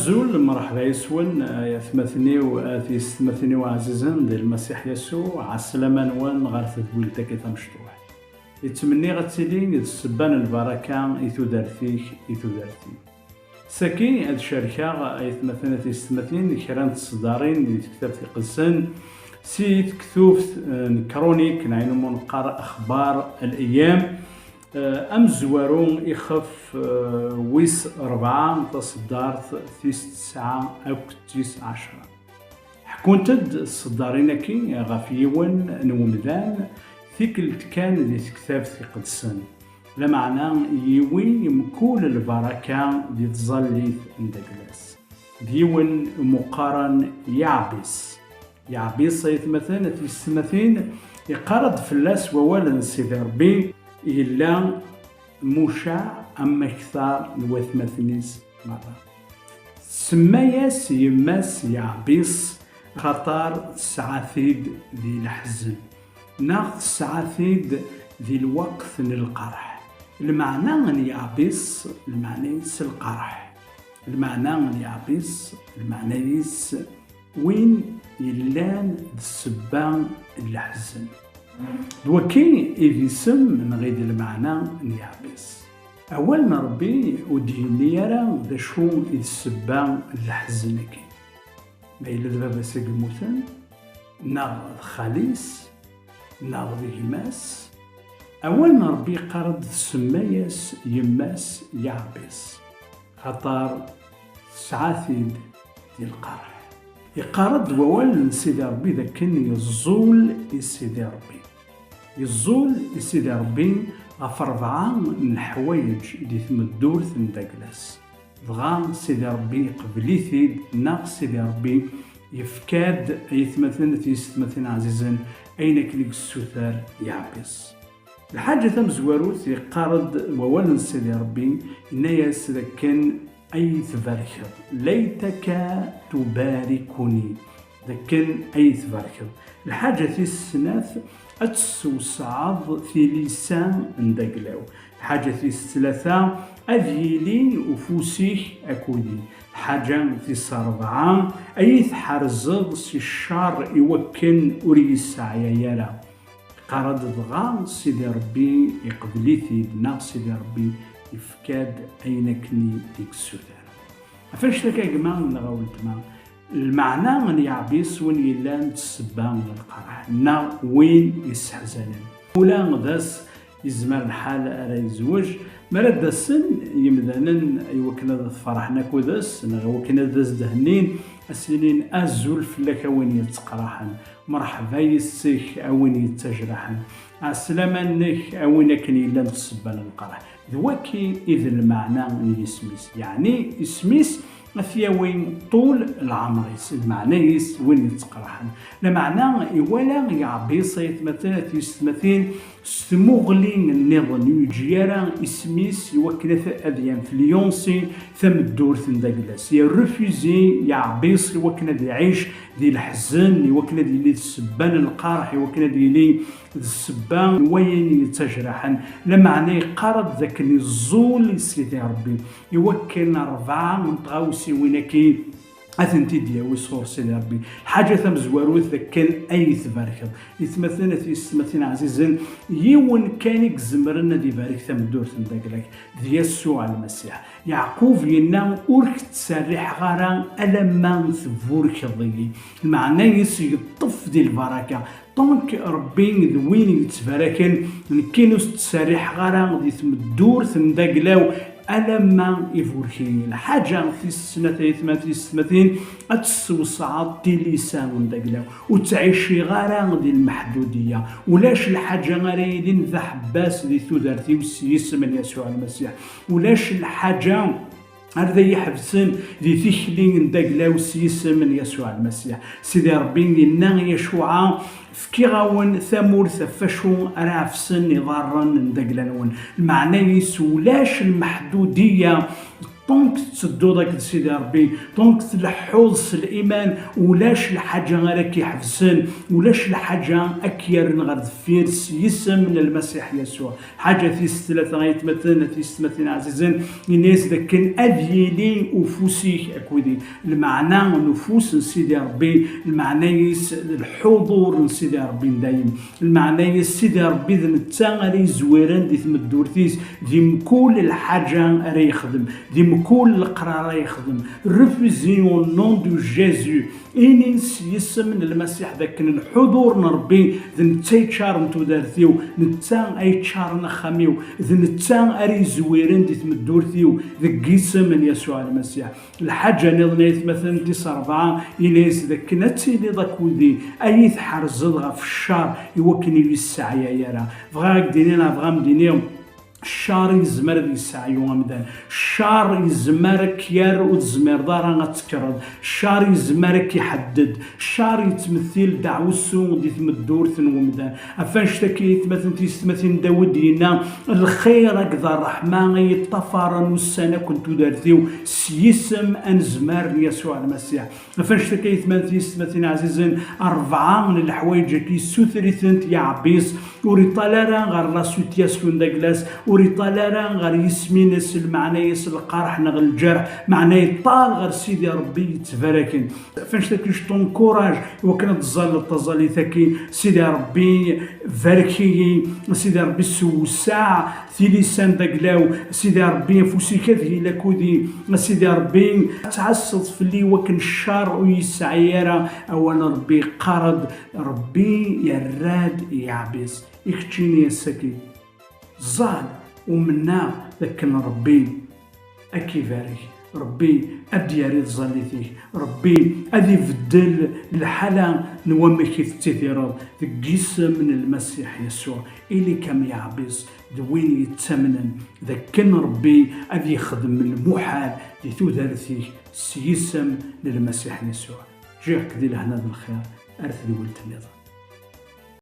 الزول مرحبا يسون يا ثمثني وآتي ثمثني وعزيزان ديال المسيح يسوع على السلامة نوان غير تقول تاكيتا مشطوح يتمني غتسيلي السبان البركة إيثو دارتيك ساكي هاد الشركة يتمثلنا تيستمثلين كران تصدارين دي تكتب في قلسان سيت كتوف كرونيك نعينو نقرأ أخبار الأيام أم زوارون يخف ويس 4 تصدارت تيس 9 أو 19 حكونتد الصدارين كي غافيون نومدان ثيكل كان دي تكتاب في قدسن لمعنى يوي مكول البركة دي تظلي ندقلاس ديون مقارن يعبس يتمثل في السمثين يقارد فلاس وولا سيدي ربي إلا مشاع أما كثار نوثمثنيس مرة سماياس يماس يعبس خطار سعاثيد ذي الحزن ناخذ سعاثيد ذي الوقت للقرح المعنى أن يعبس المعنى يس القرح المعنى أن يعبس المعنى يس وين يلان السبان الحزن دوكي إذيسم من غير المعنى نيابس أول ربي وديني يرى ذا شو إذ السبان الحزن كي ما إلا ذبابا ساق الموتن ناغ خاليس ناغ يماس أول ربي قرد سماياس يماس يعبس خطر سعاثيد ديال القرح يقارد ووال سيدي ربي ذاكن يزول سيدي ربي يزول سيدي ربي غف 4 من الحوايج اللي تمدور نداكلاس بغا سيدي ربي قبليثيد ناق سيدي ربي يفكاد يتمثل عزيزا أين كليك السوثار يعبس الحاجة ثم زواروث يقارد ووال سيدي ربي إناياس ذاكن أي تبارك ليتك تباركني ذكن أي تبارك الحاجة في السناث أتسوسعض في لسان ندقلاو الحاجة في الثلاثة أذيلي وفوسيك أكودي الحاجة في السربعة أي تحرزض سي الشار يوكن أريس عيايالا قرد ضغا سيدي ربي يقبليثي دنا سيدي ربي يفكاد أينكني ديك السودان فاش لك يا جماعة نغاولتما المعنى من يعبيس وين يلان تسبان القرح نا وين يستحزنن ولا غداس يزمر الحال على يزوج مراد داسن يمدانن يوكنا فرحنا كوداس وكنا داس دهنين السنين أزول فلاك وين يتقرحن مرحبا يسيك أوين يتجرحن السلامة نك أوين كان يلان تسبان القرح ذوكي إذ المعنى يسميس يعني اسميس مثياوين طول العمريس المعنى يس وين يتقرحن المعنى ولا يعبيص يتمثل ستمغلين النظام يجيرا اسميس يوكلث أذيان فليونسي ثم الدور ثندقلاس يرفيزي يعبيص يوكنا دي عيش دي الحزن يوكنا دي السبان القارح يوكنا دي السبان وين يتجرحن لمعنى يقارب ذاك الزول سيدي ربي يوكلنا 4 من طاوسي وينكي أثنتي دياوي صور سيدي ربي حاجة ثم زواروث ذاك كان أي تبارك يتمثلنا في السمثين عزيزا يون كان يكزمرنا دي بارك ثم دور ثم داكلاك دي يسوع المسيح يعقوب ينا أورك تسرح غاران ألما ثبورك ضيي المعنى يسي يطف دي البركة طونك ربي ذوين يتباركن كينوس تسرح غاران دي ثم الدور ثم داكلاو ألما يفوركي الحاجة في السنة الثمانين أتسوسعض دي لسان داكلاو وتعيشي غارة دي المحدودية ولاش الحاجة غاريدين ذا حباس دي ثودارتي وسيس من يسوع المسيح ولاش الحاجة هذا يحبسن دي ثيخلين داكلاو سيس من يسوع المسيح سيدي ربي لنا يشوع فكي غاون ثمور ثفشو رافسن يضرن داكلاون المعنى يسولاش المحدودية دونك تسدو داك سيدي ربي، دونك تلحوظ الايمان ولاش الحاجه غير كيحفزن ولاش الحاجه اكير غير دفير يسم المسيح يسوع. حاجه تيس ثلاثه غيتمثلنا تيس مثلنا عزيزين الناس ذاك اذيلي وفوسيك اكودي المعنى نفوس سيدي ربي، المعنى يس الحضور سيدي ربي دايم، المعنى يس سيدي ربي ذا نتاغري زويران دي ثم الدورتيس ديم كل الحاجه راه يخدم، ديم كل القرار راه يخدم. ريفوزيون نون دو جيزو إنيس يسم المسيح ذاك الحضور نربي ذا نتايتشار نتو دارثيو نتا ايتشار نخاميو ذا نتا اري زويرين دي تمدورثيو ذاك يسم من يسوع المسيح. الحاجه نظنيت مثلا تيس 4 إنيس ذاك نتيلي ذاك ودي اي تحرزضها في الشار يوكني بالسعي يرى فغاك دينينا فغام دينيهم الشار يزمر يسعى ومدان، الشار يزمر كيار وتزمر دارا غتكرد، الشار يزمر كيحدد، الشار يتمثل دعوسو دي تمدور ومدان. افاش تاكي يتمثل تيستمثل داود ينا الخير اكذا الرحمن يطفر والسنه كنت دارتيو سيسم انزمار يسوع المسيح. افاش تاكي يتمثل تيستمثل عزيزين 4 من الحوايج كي سوثريثنت يا عبيس وريطالارا غير راسو تياسكون داكلاس وريطالارا غير يسمينس المعنى يس القرح نغ الجرح معنى يطال غير سيدي ربي يتفركن. فاش تاكيش طون كوراج وكانت تظل تظلي ثاكي سيدي ربي فاركي سيدي ربي سوساع في لسان داكلاو سيدي ربي فوسي كذي لكودي سيدي ربي تعصت في اللي وكن الشر ويسعيرا اولا ربي قرض ربي يراد يعبس يكتشيني السكي زال ومنا ذاك ربي اكي فاري ربي ادياري ظليتي ربي ادي فدل الحاله نومي كيف تثيرض جسم من المسيح يسوع اللي كم يعبس دوين يتمنن ذاك ربي ادي يخدم المحال لتودرثي سيسم للمسيح يسوع. جاك دي لهنا بالخير ارث دولت النظام.